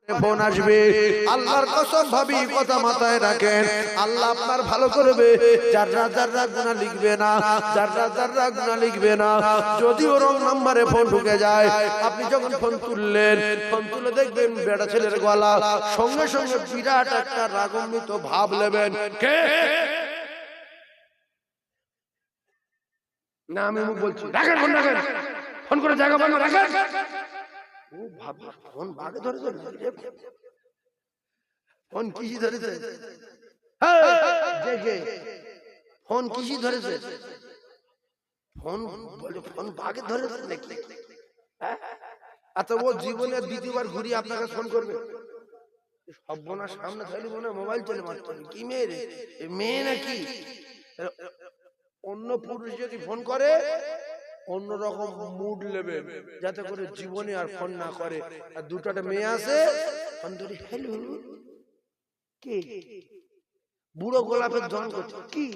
Phone আসবে। আল্লাহর কসম ভাবি কথা মাথায় রাখেন, আল্লাহ আপনার ভালো করবে, যাররা যাররা গুনাহ লিখবে না, যাররা যাররা গুনাহ লিখবে না। যদিও রং নাম্বারে ফোন ঢুকে যায়, আপনি যখন ফোন তুললেন, ফোন তুলে দেখবেন বেটা ছেলের গলা, সঙ্গে সঙ্গে বিরাট একটা রাগান্বিত ভাব নেবেন, কে না আমি বলছি, রাখেন ফোন, রাখেন ফোন করে জায়গা পান, রাখেন। ও ভাব ফোন ভাগে ধরেছে, ফোন কিসি ধরেছে, ফোন কিসি ধরেছে, ফোন বলে ফোন ভাগে ধরেছে নাকি? আচ্ছা ও জীবনে দ্বিতীয়বার ঘুরিয়ে আপনাকে ফোন করবে? সর্বনাশ, সামনে থাকলে মনে মোবাইল চলে মারতে হবে। কি মেয়ে রে, মেয়ে নাকি? অন্য পুরুষ যদি ফোন করে অন্যরকম মুড নেবে, যাতে করে জীবনে আর ফোন না করে। আর দুটোটা মেয়ে আছে, ফোন ধরে হ্যালো, কে? বুড়ো গোলাপের জন করছে, কি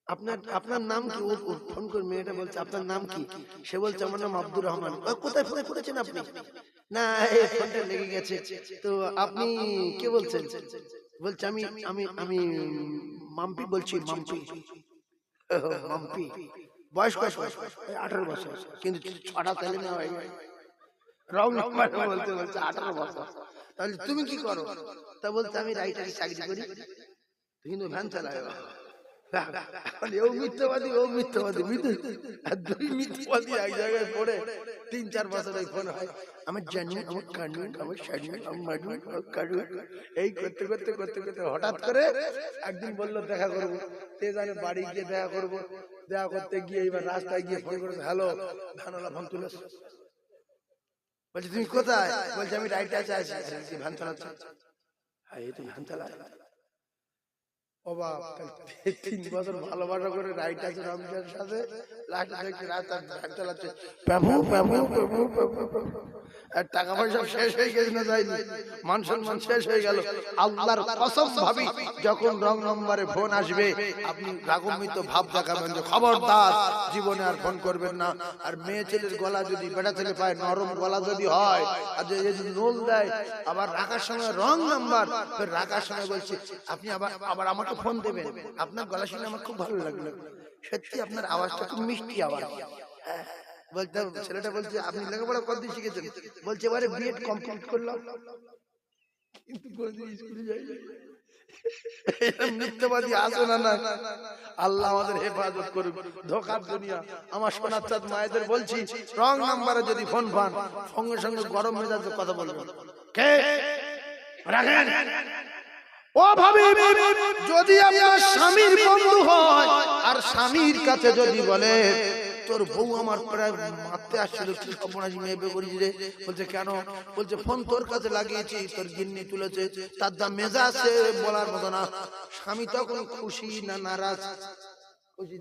আপনার আপনার নাম কি? ও ফোন করে মেয়েটা বলছে আপনার নাম কি? সে বলছে আমার নাম আব্দুর রহমান। কোথায় ফোন করেছেন আপনি? না এই ফোনটা লেগে গেছে। তো আপনি কে বলছেন? বলছে আমি আমি আমি মাম্পি বলছি, মাম্পি। মাম্পি বয়স কত? 18 বছর। কিন্তু ছটা তেলে না হয়, রং নাম্বার বলতে বলছে 18 বছর। তাহলে তুমি কি করো? তা বলতে আমি রাইটারি চাকরি করি, কিন্তু ভ্যান চালায়। ও মিথ্যাবাদী, ও মিথ্যাবাদী, দুই মিথ্যাবাদী এক জায়গায় পড়ে 3-4 বছর এই ফোন হয়। আমার জানি, আমার কানু, আমার শাড়ি, আমার মাডু, আমার কারু, এই করতে করতে করতে করতে হঠাৎ করে একদিন বললো দেখা করবো। তে জানে বাড়ি গিয়ে দেখা করবো। দেখা করতে গিয়ে এবার রাস্তায় গিয়ে ফোন করেছে, হ্যালো, ধানওয়ালা ফোন তুলেছে। বলছে তুমি কোথায়? বলছে আমি রাইটে আছি, ভ্যান চালাচ্ছি। হ্যাঁ এই তো ভ্যান চালায়। ও বাপ, 3 বছর ভালোবাসা করে রাইট আছে রমজানের সাথে, লাস্টে দেখছি রাস্তা ভ্যান চালাচ্ছে, বাবু বাবু বাবু বাবু। আর টাকা পয়সা শেষ হয়ে গেছে না, যায়নি, মান সম্মান শেষ হয়ে গেল। আল্লাহর কসম ভাবি, যখন রং নম্বরে ফোন আসবে আপনি রাগান্বিত ভাব দেখাবেন যে খবরদার জীবনে আর ফোন করবেন না। আর মেয়ে ছেলের গলা যদি বেটা ছেলে পায়, নরম গলা যদি হয়, আর যদি নোল দেয়, আবার রাখার সময় রং নাম্বার, রাখার সময় বলছে আপনি আবার আমাকে ফোন দেবেন, আপনার গলা শুনে আমার খুব ভালো লাগলো, সত্যি আপনার আওয়াজটা খুব মিষ্টি আওয়াজ। বলতে ছেলেটা বলছে আপনি লেখাপড়া কত শিখেছেন? বলছে এবারে বিএড কমপ্লিট করলাম, কিন্তু কোনদিন স্কুলে যাইনি। মিথ্যাবাদী আছে না? না, আল্লাহ আমাদের হেফাজত করুক ধোঁকার দুনিয়া। আমার সোনার চাঁদ মায়েদের বলছি, রং নাম্বারে যদি ফোন পান, সঙ্গে সঙ্গে গরম মেজাজে কথা বলবেন, কে? রাখেন। ও ভাবি, যদি আপনার স্বামীর বন্ধু হয় আর স্বামীর কাছে যদি বলে তোর বউ আমার প্রায় মারতে আসছিল, কি সর্বনাশী মেয়ে বিয়ে করেছি রে। বলছে কেন? বলছে ফোন তোর কাছে লাগিয়েছি, তোর গিন্নি তুলেছে, তার যা মেজাজ আছে বলার মতো না। স্বামী তখন খুশি না নারাজ? খুশি।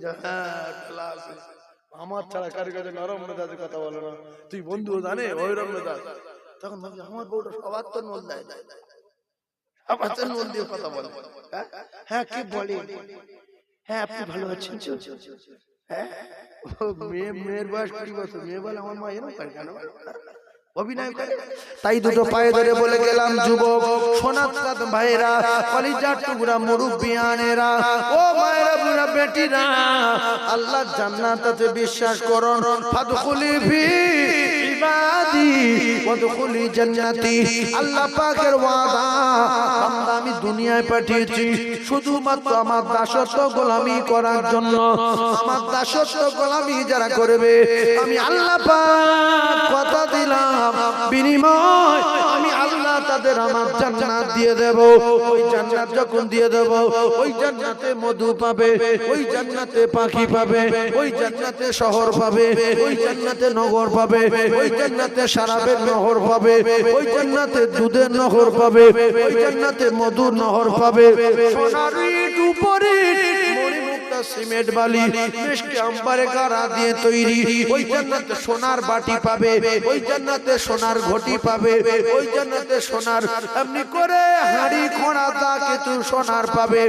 আমার ছাড়া কার কাছে নরম মেজাজে কথা বলে না, তুই বন্ধু জানে ওই রকম মেজাজ। তখন ভাবছি আমার বউটা সবার তো নোল দেয়, আবার তো নোল দিয়ে কথা বলে। হ্যাঁ কি বলে? হ্যাঁ আপনি ভালো আছেন? হ্যাঁ মেয়ের বয়স 20 বছর, মেয়ে বলে আমার মা এরকম করে কেন? অভিনয় করে। তাই দুটো পায়ে ধরে বলে গেলাম যুবক, সোনার চাঁদ ভাইরা, কলিজার টুকরা মুরব্বিয়ানেরা, ও মায়েরা, বুড়া বেটিরা, আল্লাহর জান্নাতে বিশ্বাস করুন। ফাদখুলি ফি ইবাদি ওয়াদখুলি জান্নাতি। আল্লাহ পাকের ওয়াদা, বান্দা আমি দুনিয়ায় পাঠিয়েছি শুধুমাত্র আমার দাসত্ব গোলামি করার জন্য। আমার দাসত্ব গোলামি যারা করবে, আমি আল্লাহ পাক কথা দিলাম, বিনিময় আমি আল্লাহ তাদের আমার জান্নাত দিয়ে দেব। ওই জান্নাত যখন দিয়ে দেব, ওই জান্নাতে মধু পাবে, ওই জান্নাতে পাখি পাবে, ওই জান্নাতে শহর পাবে, ওই জান্নাতে নগর পাবে, ওই জান্নাতে শরাবের নহর পাবে, ওই জান্নাতে দুধের নহর পাবে, ওই জান্নাতে মধুর নহর পাবে। সোনার ইট উপরে মণিমুক্তা সিমেন্ট বালি মিষ্টি আম্বারে গাড়া দিয়ে তৈরি, ওই জান্নাতে সোনার বাটি পাবে, ওই জান্নাতে সোনার ঘটি পাবে, ওই জান্নাতে সোনার এমনি করে হাড়ি খোঁড়া দা কিছু সোনার পাবে।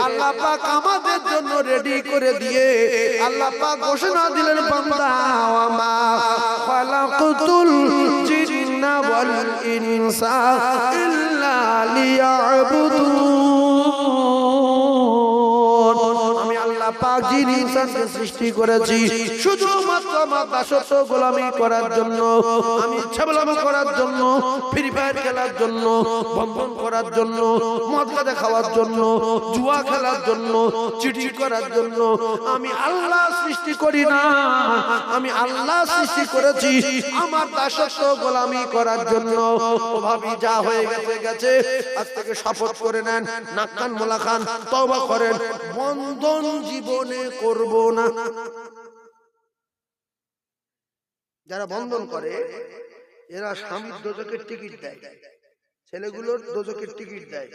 আল্লাহ পাক আমাদের জন্য রেডি করে দিয়ে আল্লাহ পাক ঘোষণা দিলেন, বান্দা ওয়া মা খালাকুতুল জিন্না খালাকাল ইনসানা ইল্লা লিয়াবুদুন। আমি আল্লাহ পাক যিনি ইনসানকে সৃষ্টি করেছি শুধুমাত্র আমার দাসত্ব গোলামি করার জন্য, আমি ছাগলামি করার জন্য, ফ্রি ফায়ার খেলার জন্য, বন্ধন করার জন্য, মদ গাঁজা খাওয়ার জন্য, জুয়া খেলার জন্য, চিটিং করার জন্য আমি আল্লাহ সৃষ্টি করি না। আমি আল্লাহ সৃষ্টি করেছি আমার দাসত্ব গোলামি করার জন্য। ওভাবে যা হয়ে গেছে গেছে, আজ থেকে শপথ করে নেন, নাক কান মোলা খান, তওবা করেন, বন্ধন জীবনে করব না। যারা বন্ধন করে এরা স্বামীর দোজখের টিকিট দেয়, ছেলেগুলোর দোজখের টিকিট দেয়,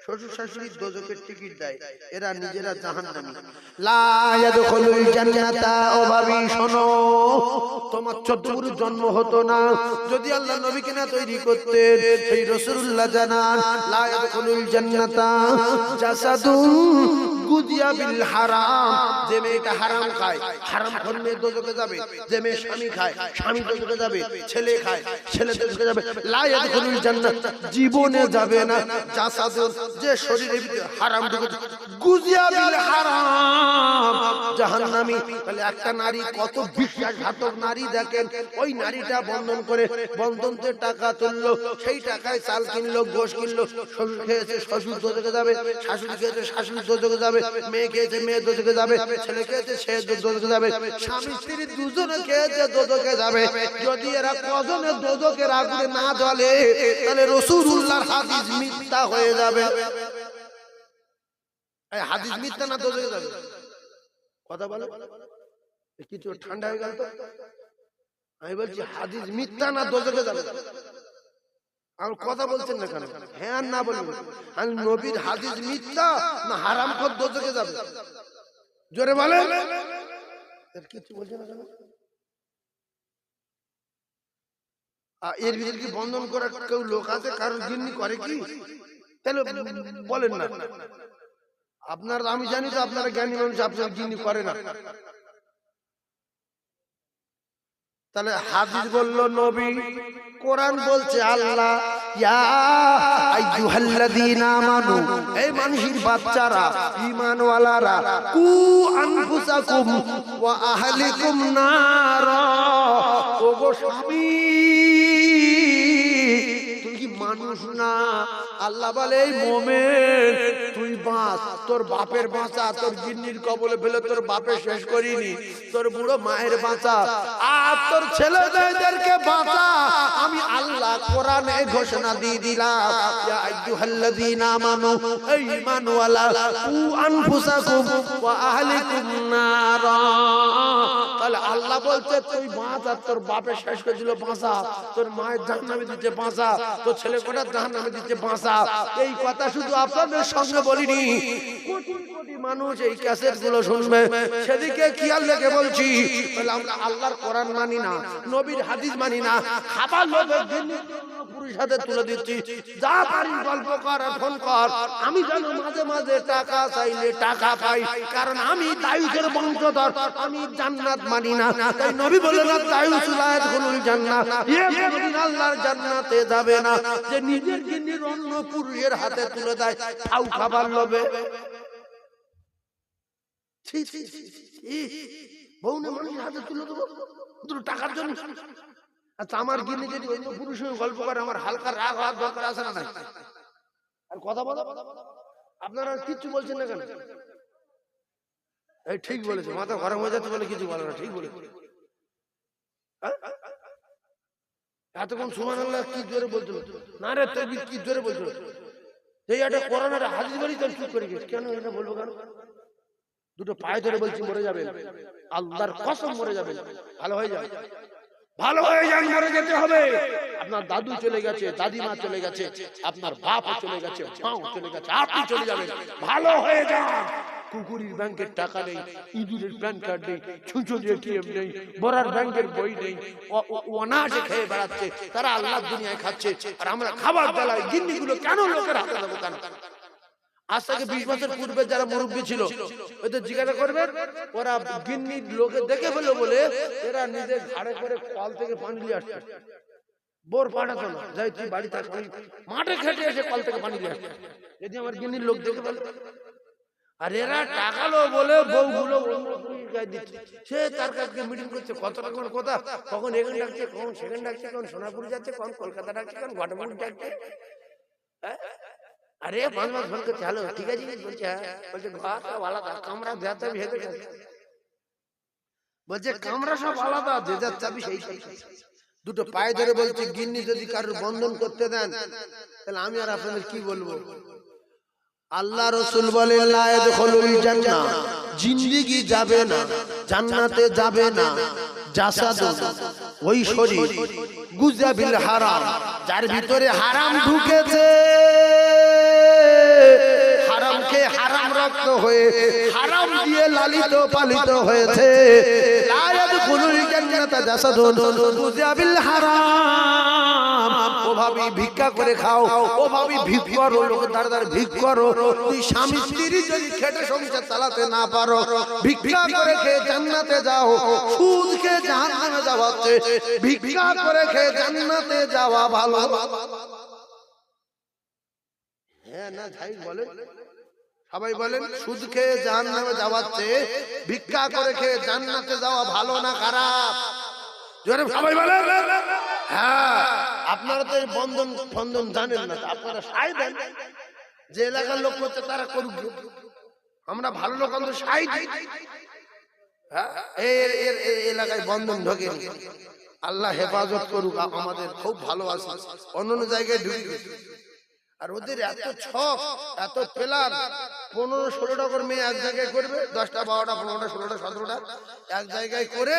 শ্বশুর শাশুড়ির দোজখের টিকিট দেয়, এরা নিজেরা জাহান্নামী। লা ইয়াদখুলুল জান্নাতা। ও ভাবি শোনো, তোমার 14 গুরুর জন্ম হতো না যদি আল্লাহ নবীকে না তৈরি করতেন। সেই রাসূলুল্লাহ জানান, লা ইয়াদখুলুল জান্নাতা জাসাদুন গুদিয়া বিল হারাম। যে মেয়েটা হারাম খায়, হারাম খোর মেয়ে দোজখে যাবে। যে মেয়ে স্বামী খায়, স্বামী দোজখে যাবে। ছেলে খায়, ছেলে দোজখে যাবে। লা ইয়াদখুলুল জান্নাত, জীবনে যাবে না। জাসাদুন, যে শরীরের ভিতরে হারাম ঢুকেছে, গুদিয়া বিল হারাম, জাহান্নামী। তাহলে একটা নারী কত বিশ্বাসঘাতক নারী দেখেন, ওই নারীটা বন্ধন করে, বন্ধনতে টাকা তুললো, সেই টাকায় চাল কিনলো, গোশ কিনলো, শ্বশুর খেয়েছে শ্বশুর দোজখে যাবে, শাশুড়ি খেয়েছে শাশুড়ি দোজখে যাবে, মেয়ে খেয়েছে মেয়ে দোজখে যাবে, ছেলে খেয়েছে সে দোজখে যাবে, স্বামী স্ত্রী দুজনে খেয়েছে দোজখে যাবে। যদি এরা কজনের দোজখের আগুনে না জ্বলে তাহলে রাসূলুল্লাহর হাদিস মিথ্যা হয়ে যাবে। এই হাদিস মিথ্যা না দোজখে যাবে? কথা বলে কিছু ঠান্ডা হয়ে গেল তো। আমি বলছি হাদিস মিথ্যা না দোজখে যাবে? আর কথা বলছেন না কেন? হ্যাঁ না বলবেন। আমি নবীর হাদিস মিথ্যা না হারামখোর দোজখে যাবে? জোরে বলেন। কিছু বলছেন না কেন? এর ভিতরে কি বন্ধন করার কেউ লোক আছে? কারোর জিন্নি করে কি? তাহলে বলেন না। আপনার আমি জানি তো আপনারা জ্ঞানী মানুষ, আপনার জিন্নি করে না। তাহলে হাদিস বলল নবী, কোরআন বলছে আল্লাহ, ইয়া আইয়ুহাল্লাযীনা আমানু, এই মানুষের বাচ্চারা, ঈমানওয়ালারা, কু আনফুসাকুম ওয়া আহলিকুম নারা। ওগো স্বামী, তুই কি মানুষ না? আল্লাহ বলে এই মুমিন তুই বাঁচ, তোর বাপের বাঁচা, তোর জিন্নির কবলে ফেলে তোর বাপের শেষ করিনি, তোর বুড়ো মায়ের বাঁচা, আর তোর ছেলে মেয়েদেরকে বাঁচা। আমি আল্লাহ কোরআনে ঘোষণা দিয়ে দিলাম, ইয়া আইয়ুহাল্লাযীনা আমানু, এই ঈমানওয়ালা, কু আনফুসাকুম ওয়া আহলিকুম নারা। তাহলে আল্লাহ বলছে তুই বাঁচ, আর তোর বাপের শেষ করেছিল বাঁচা, তোর মায়ের জাহান্নামে দিতে বাঁচা, তোর ছেলে কোটা জাহান্নামে দিতে বাঁচা। এই কথা শুধু আপনাদের সঙ্গে বলিনি, কোটি কোটি মানুষ এই ক্যাসেট গুলো শুনবে, সেদিকে খেয়াল রেখে বলছি। আমরা আল্লাহর কোরআন মানি না, নবীর হাদিস মানি না, খাবার লোভের জন্য পুরুষ হাতে তুলে দিচ্ছি। যা পারি গল্প কর, ফোন কর। আমি যেন মাঝে মাঝে টাকা চাইলে টাকা পাই, কারণ আমি দায়ুসের বংশধর, আমি জান্নাত মানি না। তাই নবী বলে না দায়ুস লা ইয়াদখুলুল জান্নাহ, এ কোনদিন আল্লাহর জান্নাতে যাবে না। যে নিজের জিন্নির অন্য পুরুষের হাতে তুলে দেয় খাও খাবার লোভে। বউনে মানুষের হাতে তুলে দেবো দুটো টাকার জন্য? আচ্ছা, আমার গিন্নি যদি অন্য পুরুষের সঙ্গে গল্প করে, আমার হালকা রাগ হওয়ার দরকার আছে না? আর কথা বলো, আপনারা কিচ্ছু বলছেন না কেন? এই ঠিক বলেছে, মাথা গরম হয়ে যাচ্ছে বলে কিছু বলে না। ঠিক বলেছে। এতক্ষণ সুবহানাল্লাহ কি জোরে বলছিল, না রে তাকবীর কি জোরে বলছিল। এই একটা কোরআনের হাদিস বলি তো চুপ করে গেছে। কেন এটা বলবো কেন? দুটো পায়ে ধরে বলছি মরে যাবেন, আল্লাহর কসম মরে যাবেন। ভালো হয়ে যাবে, ভালো হয়ে যান, মরে যেতে হবে। আপনার দাদু চলে গেছে, দাদিমা চলে গেছে, আপনার বাপও চলে গেছে, মাও চলে গেছে, আপনি চলে যাবেন। ভালো হয়ে যান। কুকুরের ব্যাংকের টাকা নেই, ইঁদুরের প্যান কার্ড নেই, ছুঁচোর এটিএম নেই, বড়ার ব্যাংকের বই নেই, অনাজে খেয়ে বেড়াচ্ছে, তারা আল্লাহর দুনিয়ায় খাচ্ছে, আর আমরা খাবার জ্বালাই। গিন্নিগুলো কেন লোকের হাতে দেবো কেন? আজ থেকে 20 বছর পূর্বে যারা মুরব্বী ছিল ওদের জিজ্ঞাসা করবেন, ওরা গিন্নি লোকে দেখে ফেলো বলে এরা নিজের ঘাড়ে করে কল থেকে পানি নিয়ে আসছে। বোর পাঠাতো না, যাই তুই বাড়ি থাক, আমি মাঠে খেটে এসে কল থেকে পানি দিয়ে আসবো। যদি আমার গিন্নির লোক দেখে বলে, আর এরা টাকালো বলে বউগুলো গায়ে দিচ্ছে। সে তার কাছে মিটিং করছে, কত রকমের কথা, কখন এখানে ডাকছে, কখন সেখানে ডাকছে, কখন সোনাপুরি যাচ্ছে, কখন কলকাতা ডাকছে, কখন ঘটমুট ডাকছে। আরে 5 মাস ফোন করছে, হ্যালো ঠিক আছে বলছে, হ্যাঁ বলছে ঘর সব আলাদা, কামরা যা চাবি হেঁটে গেছে। বলছে কামরা সব আলাদা, যে যার চাবি সেই সেই। দুটো পায়ে ধরে বলছে, গিন্নি যদি কারোর বন্ধন করতে দেন তাহলে আমি আর আপনাদের কি বলবো। আল্লাহ রাসূল বলেন লা ইয়াদখুলুল জান্নাহ, জিন্দেগি যাবে না, জান্নাতে যাবে না, জাসাদুন, ওই শরীর, গুজাবিল হারাম, যার ভিতরে হারাম ঢুকেছে, হারামকে হারাম রক্ত হয়ে হারাম দিয়ে লালিত পালিত হয়েছে, লা ইয়াদখুলুল জান্নাতা জাসাদুন গুজাবিল হারাম। ও ভাবি ভিক্ষা করে খাও, ও ভাবি ভিক করো, লোকের দ্বারা দ্বারা ভিক করো। তুই স্বামী স্ত্রী যদি খেটে সংসার চালাতে না পারো, ভিক্ষা করে খেয়ে জান্নাতে যাও। সুদ খেয়ে জাহান্নামে যাওয়া হচ্ছে, ভিক্ষা করে খেয়ে জান্নাতে যাওয়া ভালো। হ্যাঁ না ভাই বলেন, সবাই বলেন, সুদ খেয়ে জাহান্নামে যাওয়া হচ্ছে, ভিক্ষা করে খেয়ে জান্নাতে যাওয়া ভালো না খারাপ? জোরে সবাই বলেন। হ্যাঁ, আপনারা তো বন্ধন বন্ধন জানেন না, আপনারা সাই দেন, যে এলাকার লোক করছে তারা করুক, আমরা ভালো লোক আমরা সাই দিই। এর এলাকায় বন্ধন ঢোকে, আল্লাহ হেফাজত করুক, আমাদের খুব ভালো আছে, অন্য জায়গায় ঢুকে। আর ওদের এত ছক, এত প্ল্যান, 15-16টা করে মেয়ে এক জায়গায় করবে, 10টা 12টা 15টা 16টা 17টা এক জায়গায় করে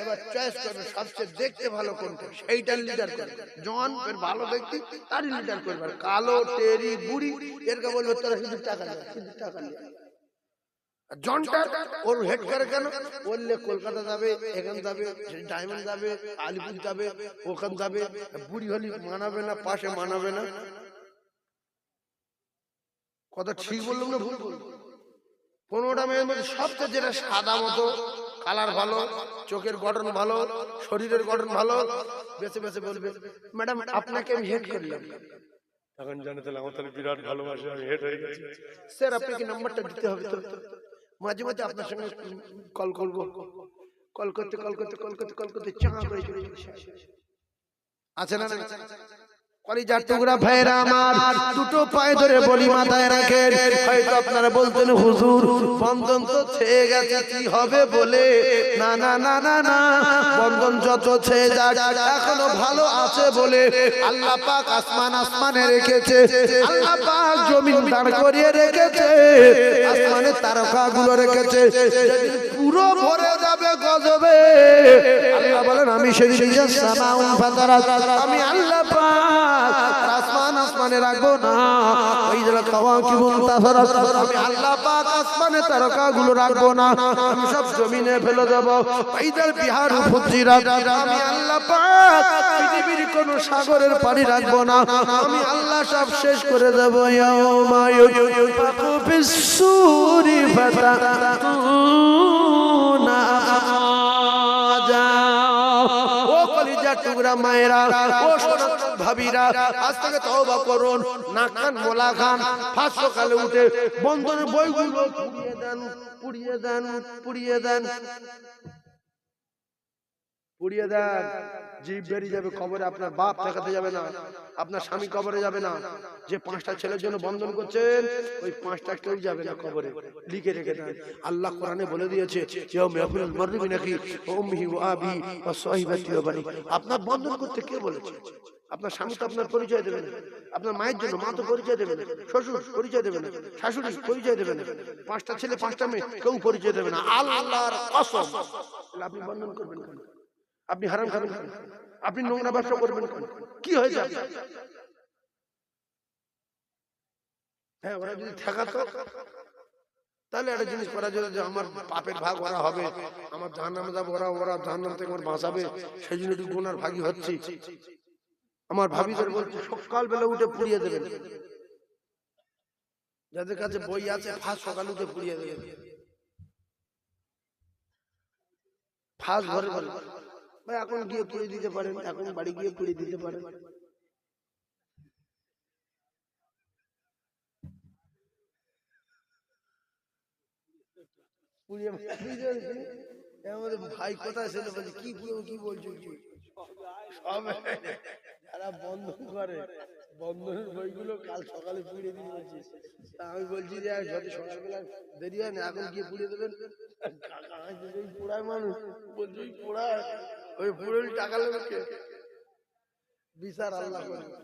এবার চয়েস করবে সবচেয়ে দেখতে ভালো কোনটা, সেইটার লিডার করবে। জন এর ভালো দেখতে তারই লিডার করবে। আর কালো টেরি বুড়ি এরকে বলবে তোরা শুধু টাকা দে, শুধু টাকা দে। জনটা ওর হেড করে কেন বললে, কলকাতা যাবে, এখান যাবে, ডায়মন্ড যাবে, আলিপুর যাবে, ওখান যাবে, বুড়ি হলি মানাবে না, পাশে মানাবে না। কথা ঠিক বললাম না ভুল বললাম? 15টা মেয়ের মধ্যে সবচেয়ে যেটা সাদা মতো, কালার ভালো, চোখের গঠন ভালো, শরীরের গঠন ভালো, বেছে বেছে বলবে ম্যাডাম আপনাকে আমি হেড করলাম। তখন জানে তাহলে আমার তাহলে বিরাট ভালোবাসে, আমি হেড হয়ে গেছি। স্যার আপনাকে নাম্বারটা দিতে হবে তো। মাঝে মাঝে আপনার সঙ্গে কল করবো, কল করতে কল করতে কল করতে কল করতে চাঙা করে চলে যাচ্ছে। আছে না? কলিজার টুকরা ভাইরা আমার, দুটো পায়ে ধরে বলি মাথায় রাখেন। হয়তো আপনারা বলতেন হুজুর বন্ধন তো ছেয়ে গেছে, কি হবে বলে। না না না না না, বন্ধন যত ছেয়ে যাক এখনো ভালো আছে বলে আল্লাহ পাক আসমানে রেখেছে, আল্লাহ পাক জমিন দাঁড় করিয়ে রেখেছে, আসমানের তারকাগুলো রেখেছে। যেদিন পুরো ভরে যাবে গজবে, আল্লাহ বলেন আমি সেদিন আমি আল্লাহ পাক আসমানে রাখবো না, ওই যে আমি আল্লাহ পাক আসমানে তারকাগুলো রাখবো না, আমি সব জমিনে ফেলে দেবো। ঈদের বিহার ফুজিরাত, আমি আল্লাহ পাক পৃথিবীর কোন সাগরের পানি রাখবো না, আমি আল্লাহ সব শেষ করে দেবো। ইয়াউমা ইউনফাখু ফিস-সূরি ফাতাতুনা আফওয়াজা। ও কলিজার টুকরা মায়েরা, ও ভাবিরা, আজ থেকে তওবা করুন, নাক কান মোলা খান, ফাঁস সকালে উঠে বন্ধনের বইগুলো পুড়িয়ে দেন, পুড়িয়ে দেন, পুড়িয়ে দেন, পুড়িয়ে দেন। জীব বেরিয়ে যাবে কবরে, আপনার বাপ দেখাতে যাবে না, আপনার স্বামী কবরে যাবে না। যে 5টা ছেলের জন্য বন্ধন করছেন, ওই 5টা কেউ যাবে না কবরে, লিখে রেখে দেন। আল্লাহ কোরআনে বলে দিয়েছে, আপনার বন্ধন করতে কে বলেছে? আপনার স্বামী তো আপনার পরিচয় দেবে না, আপনার মায়ের জন্য মা তো পরিচয় দেবে না, শ্বশুর পরিচয় দেবে না, শাশুড়ি পরিচয় দেবে না, 5টা ছেলে 5টা মেয়ে কেউ পরিচয় দেবে না। আল্লাহর কসম, আপনি বন্ধন করবেন কেন? আপনি হারাম খাবেন কেন? আপনি নোংরা ব্যবসা করবেন কেন? কি হয়েছে? হ্যাঁ, ওরা যদি ঠেকাতো তাহলে একটা জিনিস করা যেত, যে আমার পাপের ভাগ ওরা হবে, আমার জাহান্নামে যাবো ওরা, ওরা জাহান্নাম থেকে আমার বাঁচাবে, সেই জন্য একটু গুনার ভাগী হচ্ছি। আমার ভাবিদের বলছে সকালবেলা উঠে পুড়িয়ে দেবেন, যাদের কাছে বই আছে ফাঁস সকাল উঠে পুড়িয়ে দেবেন, ফাঁস ঘরে ঘরে ভাই এখন গিয়ে পুড়ে দিতে পারেন, এখন বাড়ি গিয়ে পুড়ে দিতে পারেন। আমাদের ভাই কোথায় ছিল বলছে কি কি বলছো কি সব যারা বন্ধন করে বন্ধনের বইগুলো কাল সকালে পুড়িয়ে দিয়ে বলছিস। আমি বলছি যে যদি সকালবেলা দেরি হয় না এখন গিয়ে পুড়িয়ে দেবেন। পোড়ায় মানুষ বলছি পোড়ায় ওই পুরো টাকা লোককে বিচার আল্লাহ করবে,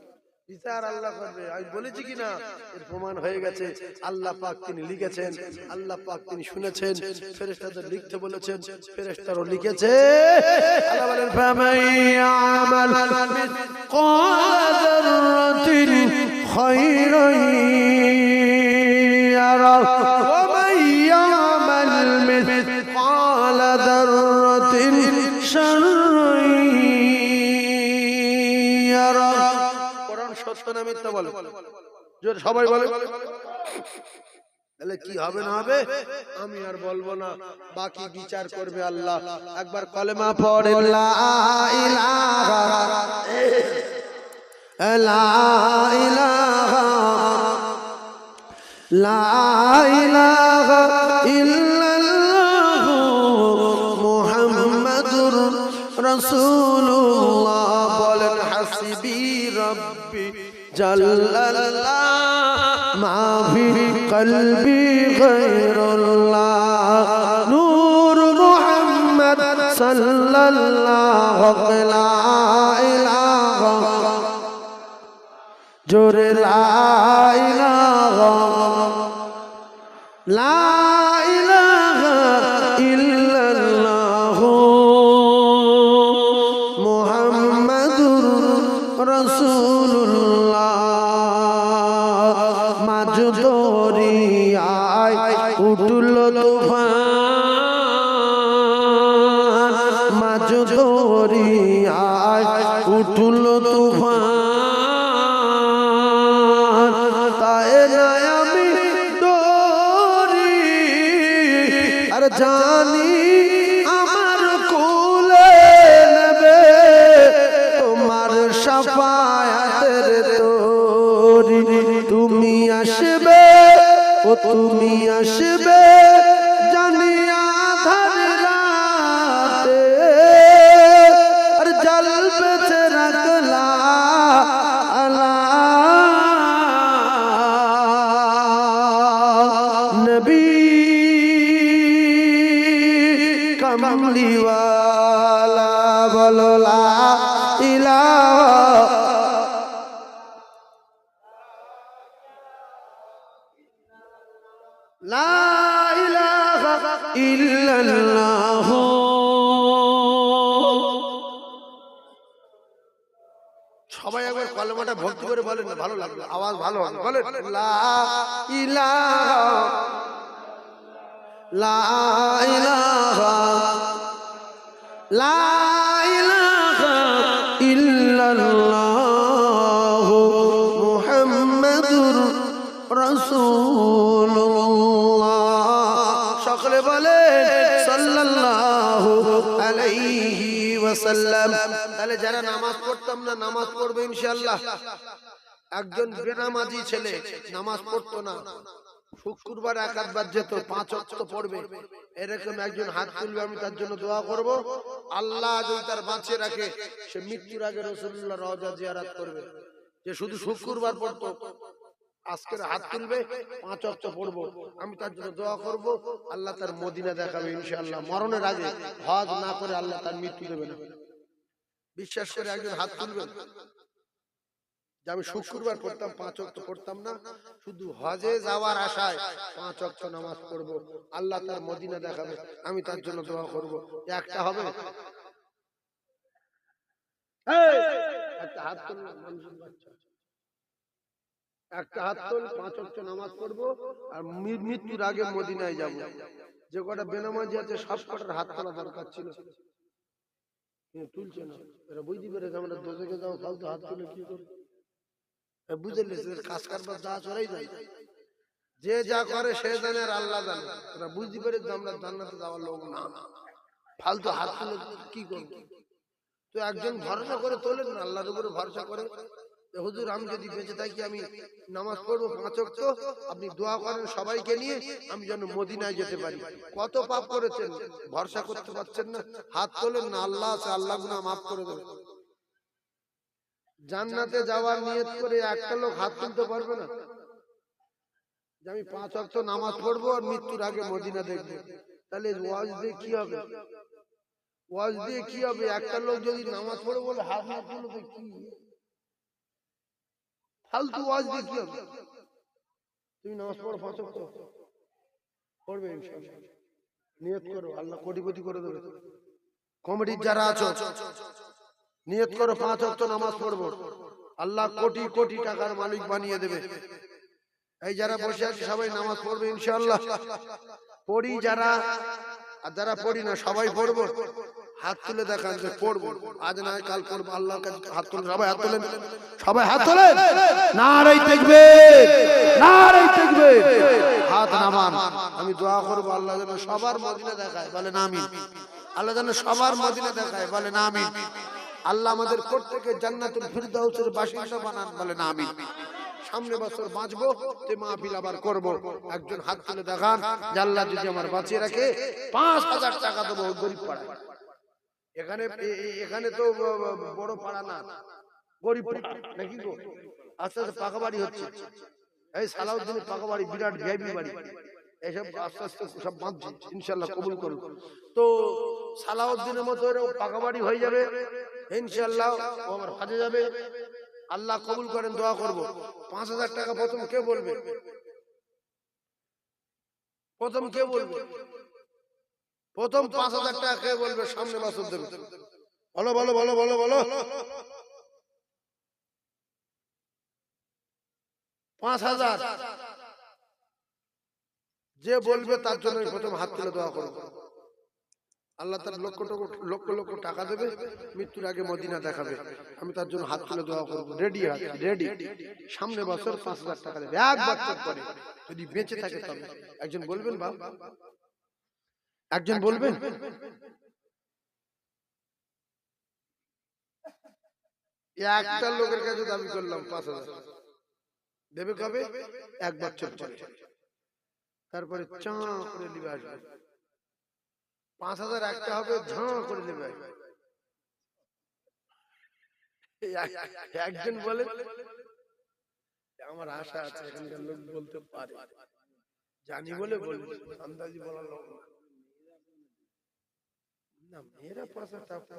বিচার আল্লাহ করবে। আমি বলেছি কিনা এর প্রমাণ হয়ে গেছে। আল্লাহ পাক তিনি লিখেছেন, আল্লাহ পাক তিনি শুনেছেন, ফেরেশতাদের লিখতে বলেছেন, ফেরেশতারও লিখেছে। আল্লাহ বলেন ফামাইয়ামাল মিসকাল যাররাতিন খায়রান ইয়ারা ওয়া মাইয়ামাল মিসকাল যাররাতিন শাররান ইয়ারা। কোরআন সত্য না মিথ্যা বলে? জোরে সবাই বলে। তাহলে কি হবে না হবে আমি আর বলবো না, বাকি বিচার করবে আল্লাহ। একবার কলেমা পড়েন লা ইলাহা লা ইলাহা লা ইলাহা ইল্লাল্লাহু মুহাম্মাদুর রাসূলুল্লাহ। বলেন হাসবি রব্বি জাল্লাল্লাহ মা ফি কলবি গায়রুল্লাহ নূর মুহাম্মদ সাল্লাল্লাহু লা ইলাহা জোরে লা ইলাহা লা ইলাহা ইল্লাল্লাহ মুহাম্মাদুর রাসূলুল্লাহ। মাঝ দরিয়ায় উঠল তুফান, মাঝ দরিয়ায় উঠল তুফান, তাই না আমি ডরি আর জানি আমার কোলে নেবে তোমার শাফায়াতের তরি। তুমি আসবে ও তুমি আসবে জানিয়া আধার রাতে আর জ্বলবে চিরাগ লা নবী কমলিওয়ালা বলো লা ইলাহা লা ইলাহা ইল্লাল্লাহ। সবাই একবার কলেমাটা ভক্তি করে বলেন না, ভালো লাগবে, আওয়াজ ভালো হবে। বলেন লা ইলাহা লা ইলাহা লা ইলাহা ইল্লাল্লাহ মুহাম্মাদুর রাসূলুল্লাহ। সকলে বলেন সাল্লাল্লাহু আলাইহি ওয়াসাল্লাম। তাহলে যারা নামাজ পড়তাম না নামাজ পড়বে ইনশাআল্লাহ। একজন বেনামাজি ছেলে নামাজ পড়তো না, শুক্রবার একাধবার যেত, 5 ওয়াক্ত পড়বে, এরকম একজন হাত তুলবে, আমি তার জন্য দোয়া করব। আল্লাহ যদি তার বাঁচিয়ে রাখে সে মৃত্যুর আগে রাসূলুল্লাহ রওজা জিয়ারত করবে। যে শুধু শুক্রবার পড়তো আজকের হাত তুলবে, 5 ওয়াক্ত পড়বো, আমি তার জন্য দোয়া করব, আল্লাহ তার মদিনা দেখাবে ইনশাআল্লাহ। মরণের আগে হজ না করে আল্লাহ তার মৃত্যু দেবে না। বিশ্বাস করে একজন হাত তুলবেন যে আমি শুক্রবার পড়তাম, 5 ওয়াক্ত পড়তাম না, শুধু হজে যাওয়ার আশায় 5 ওয়াক্ত নামাজ পড়বো, আল্লাহ তার মদিনা দেখাবে, আমি তার জন্য দোয়া করব। একটা হবে? একটা হাত তুলুন মানুষের বাচ্চা, একটা হাত তুল, 5 ওয়াক্ত নামাজ পড়বো আর মৃত্যুর আগে মদিনায় যাব। যে কটা বেনামাজি আছে সব কটার হাত তোলা দরকার ছিল, তুলছে না। এরা বুঝতে পেরেছে আমরা দোজখে যাবো, ফালতু হাত তুলে কি করবো? বুঝলি কাজ কারবার যা চলেই যায়, যে যা করে সে জানে আর আল্লাহ জানে। ওরা বুঝতে পেরেছে আমরা জান্নাতে যাওয়ার লোক না, ফালতু হাত তুলে কি করবো? তো একজন ভরসা করে তোলেন না, আল্লাহর উপরে ভরসা করে, হুজুর আমি যদি বেঁচে থাকি আমি নামাজ পড়বো 5 ওয়াক্ত, আপনি দোয়া করেন সবাইকে নিয়ে আমি যেন মদিনায় যেতে পারি। কত পাপ করেছেন, ভরসা করতে পারছেন না, হাত তোলেন না, আল্লাহ আছে, আল্লাহ গুনাহ মাফ করে দেবে। জান্নাতে যাওয়ার নিয়ত করে একটা লোক হাত তুলতে পারবে না যে আমি 5 ওয়াক্ত নামাজ পড়বো আর মৃত্যুর আগে মদিনা দেখবো। তাহলে ওয়াজ দিয়ে কি হবে? ওয়াজ দিয়ে কি হবে? একটা লোক যদি নামাজ পড়ে বলে হাত না তুলো তো কি ফালতু ওয়াজ দিয়ে কি হবে? তুমি নামাজ পড়ো 5 ওয়াক্ত পড়বে ইনশাআল্লাহ, নিয়ত করো, আল্লাহ কোটিপতি করে দেবে। কমিটির যারা আছো নিয়ত করো 5 ওয়াক্ত নামাজ পড়বো, আল্লাহ কোটি কোটি টাকার মালিক বানিয়ে দেবে। এই যারা বসে আছে সবাই নামাজ পড়বে ইনশাআল্লাহ। পড়ি যারা, আর যারা পড়ি না সবাই পড়বো। হাত তুলে দেখান যে পড়বো, আজ না কাল পড়বো, আল্লাহর কাছে হাত তুলে, সবাই হাত তোলেন, সবাই হাত তোলেন, নারে তাকবীর, নারে তাকবীর, হাত নামান। আমি দোয়া করবো আল্লাহ যেন সবার মদিনা দেখায়, বলেন আমিন। আল্লাহ যেন সবার মদিনা দেখায়, বলেন আমিন। আল্লাহ আমাদের প্রত্যেককে জান্নাতুল ফিরদাউসের বাসিন্দা বানান, বলেন আমিন। সামনে বছর বাঁচবো তে মাহফিল আবার করব। একজন হাত তুলে দেখান যে আল্লাহ যদি আমার বাঁচিয়ে রাখে 5000 টাকা দেবো গরিব পাড়ায়। এখানে এখানে তো বড় পাড়া না, গরিব পাড়া নাকি গো? আস্তে আস্তে পাকা বাড়ি হচ্ছে। এই সালাউদ্দিনের পাকা বাড়ি, বিরাট ভিআইপি বাড়ি, এসব আস্তে আস্তে সব বাঁধছে, ইনশাআল্লাহ কবুল করুন। তো সালাউদ্দিনের মতো এরকম পাকা বাড়ি হয়ে যাবে ইনশাআল্লাহ, ও আমার হজে যাবে, আল্লাহ কবুল করেন, দোয়া করব। 5000 টাকা প্রথম কে বলবে? প্রথম কে বলবে? প্রথম 5000 টাকা কে বলবে? সামনে বছর দেবে, বলো বলো বলো বলো বলো। 5000 যে বলবে তার জন্য প্রথম হাত তুলে দোয়া করব। আল্লাহ তার লক্ষ লক্ষ লক্ষ টাকা দেবে, মৃত্যুর আগে মদিনা দেখাবে, আমি তার জন্য হাত তুলে দোয়া করব। রেডি আছি, রেডি। সামনে বছর 5000 টাকা দেবে, এক বছর পরে যদি বেঁচে থাকে তবে। একজন বলবেন বাপ, একজন বলবেন? একটা লোকের কাছে দাবি করলাম 5000 দেবে, কবে? এক বছর পরে। তারপরে চা করে নিবে আসবে, 5000 একটা হবে, ঝাঁ করে নেবে। একজন বলে আমার আশা আছে, এখানকার লোক বলতে পারে, জানি বলে বলি, আন্দাজি বলার লোক না। মেয়েরা 5000 টাকা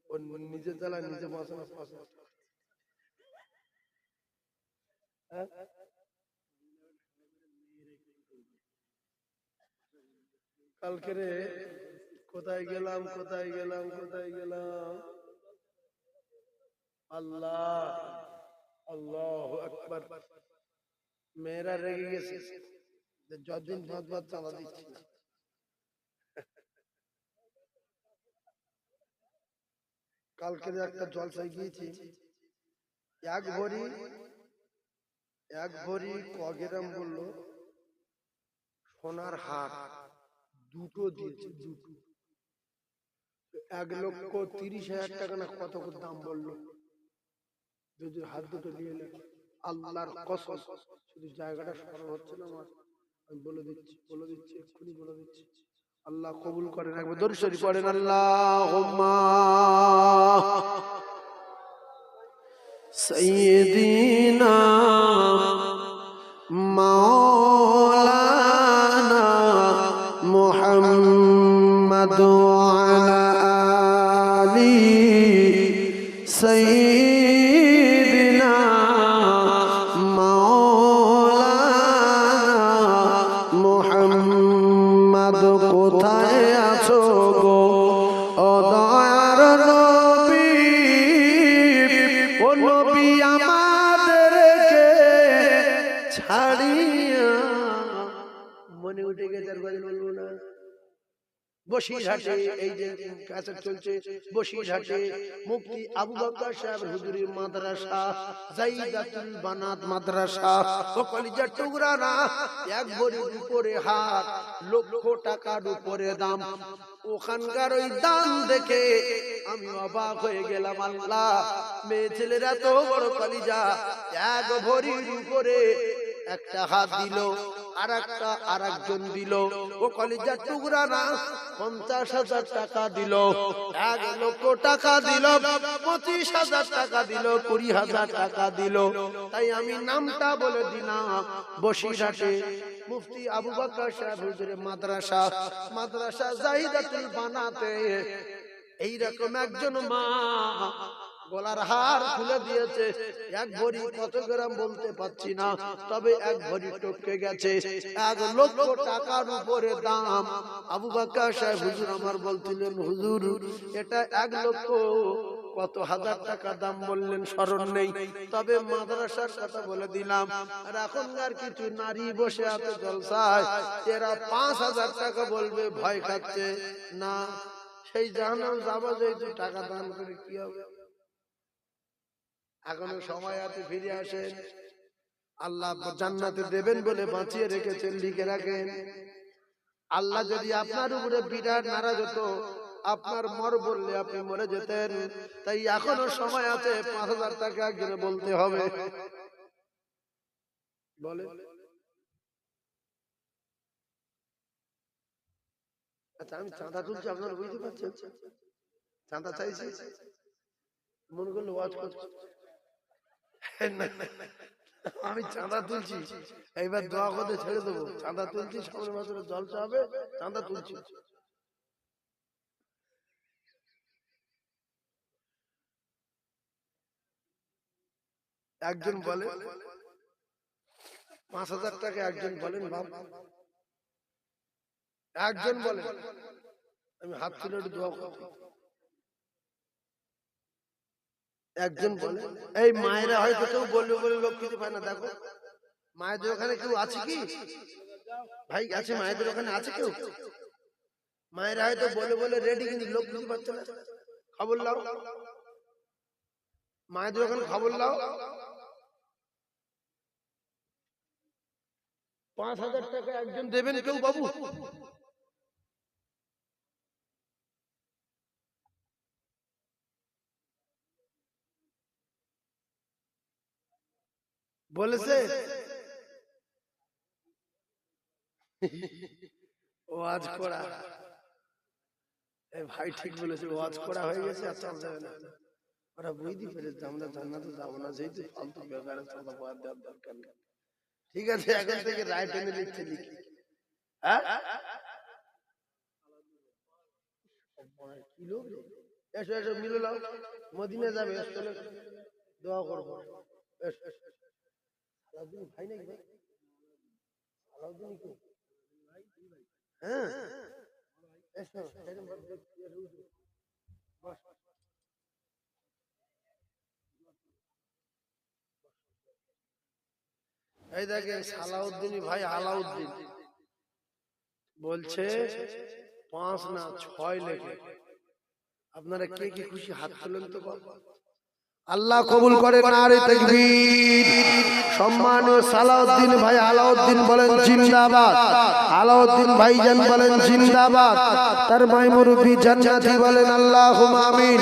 ও নিজের জ্বালা নিজে বসানো 5000। কালকে রে কোথায় গেলাম, কোথায় গেলাম, কোথায় গেলাম, আল্লাহ আল্লাহু আকবার। মেয়েরা রেগে গেছে যে যতদিন বাদ চাঁদা দিচ্ছি না। কালকে একটা জলসায় গিয়েছি, এক ভরি কগেরাম বললো সোনার হার, দুটো দিয়েছে, দুটো 1,30,000 টাকা না কত করে দাম বললো। যদি হাত দুটো নিয়ে নেয়, আল্লাহর কসম, শুধু জায়গাটা স্মরণ হচ্ছে না আমার, আমি বলে দিচ্ছি এক্ষুনি বলে দিচ্ছি। আল্লাহ কবুল করেন, একবার দরুদ শরীফ পড়েন, আল্লাহুম্মা সাইয়্যিদিনা মাওলানা মুহাম্মাদ ওয়া আলা আলি সাইয়্যিদিনা মাওলানা মুহাম্মাদ। কোথায় আছো গো ও দয়ার নবী, ও নবী আমাদেরকে ছাড়িয়া। মনে উঠে গেছে, আর কথা বলবো না, বসিরহাটে এই যে ক্যাসেট চলছে, বসিরহাটে মুফতি আবু বকর সাহেব হুজুরের মাদ্রাসা জাইদাতুল বানাত মাদ্রাসা, ও কলিজার টুকরা না, এক ভরির উপরে হাত, লক্ষ টাকার উপরে দাম। ওখানকার ওই দাম দেখে আমি অবাক হয়ে গেলাম। আল্লাহ, মেয়ে ছেলেরা তো বড় কলিজা, এক ভরির উপরে একটা হাত দিল, আর একজন দিল, ও কলিজার টুকরা না, 50,000 টাকা দিল, 1 লক্ষ টাকা দিল, 25,000 টাকা দিল, 20,000 টাকা দিল। তাই আমি নামটা বলে দিলাম, বসিরহাটে মুফতি আবু বকর সাহেব হুজুরের মাদ্রাসা, মাদ্রাসা জাহিদাতুল বানাতে এইরকম একজন মা গলার হার খুলে দিয়েছে। 1 ভরি কত গ্রাম বলতে পারছি না, তবে 1 ভরি টপকে গেছে, 1 লক্ষ টাকার উপরে দাম। আবু বকর সাহেব হুজুর আমার বলছিলেন, হুজুর এটা 1 লক্ষ কত হাজার টাকা দাম বললেন স্মরণ নেই, তবে মাদ্রাসার কথা বলে দিলাম। আর এখনকার কিছু নারী বসে আছে জলসায়, এরা 5,000 টাকা বলবে, ভয় খাচ্ছে না সেই জাহান্নাম যাবো, যে টাকা দান করে কি হবে। এখনো সময় আছে, ফিরে আসেন, আল্লাহ জান্নাতে দেবেন বলে বাঁচিয়ে রেখেছেন, লিখে রাখেন। আল্লাহ যদি আপনার উপরে বিরাট নারাজ হতো, আপনার মর বললে আপনি মরে যেতেন। তাই এখনো সময় আছে, 5,000 টাকা একজনে বলতে হবে। বলে আচ্ছা, আমি চাঁদা তুলছি, আপনারা বুঝতে পারছেন? চাঁদা চাইছি, মনে করলে ওয়াজ করছি, আমি চাঁদা তুলছি, এইবার দোয়া করতে ছেড়ে দেবো। চাঁদা তুলছি, সামনের বছরে জলসা হবে, চাঁদা তুলছি। একজন বলে 5,000 টাকা, একজন বলেন বাপ, একজন বলে আমি হাত তুলে দোয়া করছি, একজন বলে। এই মায়েরা হয়তো কেউ বলবে বলে লোক কিছু পায় না। দেখো মায়েদের ওখানে কেউ আছে কি ভাই? আছে মায়েদের ওখানে আছে কেউ? মায়েরা হয়তো বলে বলে রেডি, কিন্তু লোক কিছু পাচ্ছে না। খবর লাও, মায়েদের ওখানে খবর লাও। 5,000 টাকা একজন দেবেন কেউ বাবু? বলেছে ওয়াজ করা, ভাই ঠিক বলেছে, ওয়াজ করা হয়ে গেছে। আচ্ছা, ওরা বুঝতে পেরেছে আমরা জান্নাতে যাবো না, যেহেতু ফালতু ব্যাপারে চাঁদা পাওয়ার দেওয়ার দরকার নেই। ঠিক আছে, এখন থেকে রায় টেনে লিখতে লিখি। হ্যাঁ, এসো এসো, মিলে নাও, মদিনা যাবে, চলে দোয়া করবো। আলাউদ্দিন ভাই নাকি ভাই? আলাউদ্দিন কি? হ্যাঁ, এসো। এই দেখেন সালাউদ্দিন ভাই, আলাউদ্দিন বলছে 5 না 6 লেখে। আপনারা কে কি খুশি হাত তুলেন তো বাবা। আল্লাহ কবুল করে, নারে তাকবীর। সম্মানীয় সালাউদ্দিন ভাই আলাউদ্দিন বলেন জিন্দাবাদ, আলাউদ্দিন ভাইজান বলেন জিন্দাবাদ, তার ভাই মুরব্বি জান্নাতি বলেন আল্লাহুম্মা আমিন,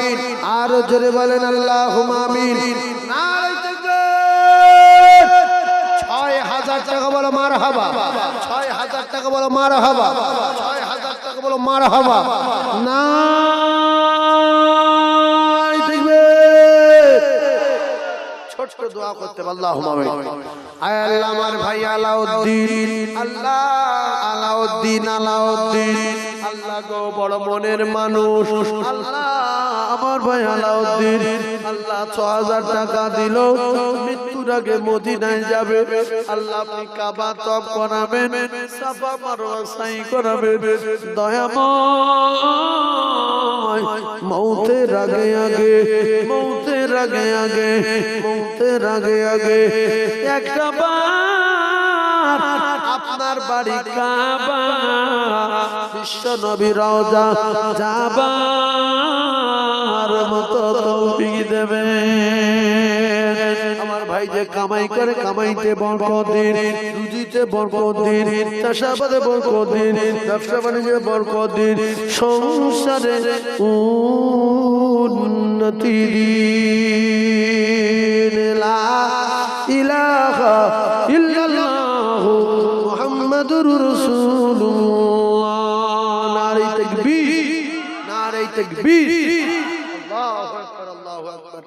আর জোরে বলেন আল্লাহুম্মা আমিন। নারে তাকবীর। 6,000 টাকা বলো মারহাবা, 6,000 টাকা বলো মারহাবা, 6,000 টাকা বলো মারহাবা। না দোয়া করতে আল্লাহুম্মা আমিন। আয় আল্লাহ, আমার ভাই আলাউদ্দিন, আল্লাহ আলাউদ্দিন, আলাউদ্দিন আল্লাহ গো বড় মনের মানুষ, আল্লাহ আমার ভাই আলাউদ্দিন, আল্লাহ 6,000 টাকা দিল, মৃত্যুর আগে মদিনায় যাবে। আল্লাহ আপনি কাবা তওয়াফ করাবেন, সাফা মারওয়া সাই করাবেন, দয়াময় মৌতের আগে আগে, মৌতের আগে আগে, মৌতের আগে আগে একটা বার আমার বাড়ি কাবা, বিশ্ব নবী রওজা যাবার মতো তৌফিক দেবে। আমার ভাই যে কামাই করে, কামাইতে বরকত দিন, রুজিতে বরকত দিন, চাষাবাদে বরকত দিন, ব্যবসা বাণিজ্যে বরকত দিন, সংসারে উন্নতি দিন। লা ইলাহা ইল্লাল্লাহু মুহাম্মাদুর রাসূলুল্লাহ। নারে তাকবীর, নারে তাকবীর। আল্লাহু আকবার, আল্লাহু আকবার।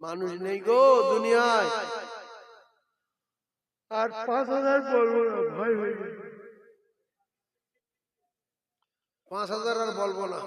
মানুষ নেই গো দুনিয়ায়। আর 5000 বলবো না, ভয় হয়ে 5000 আর বলবো না।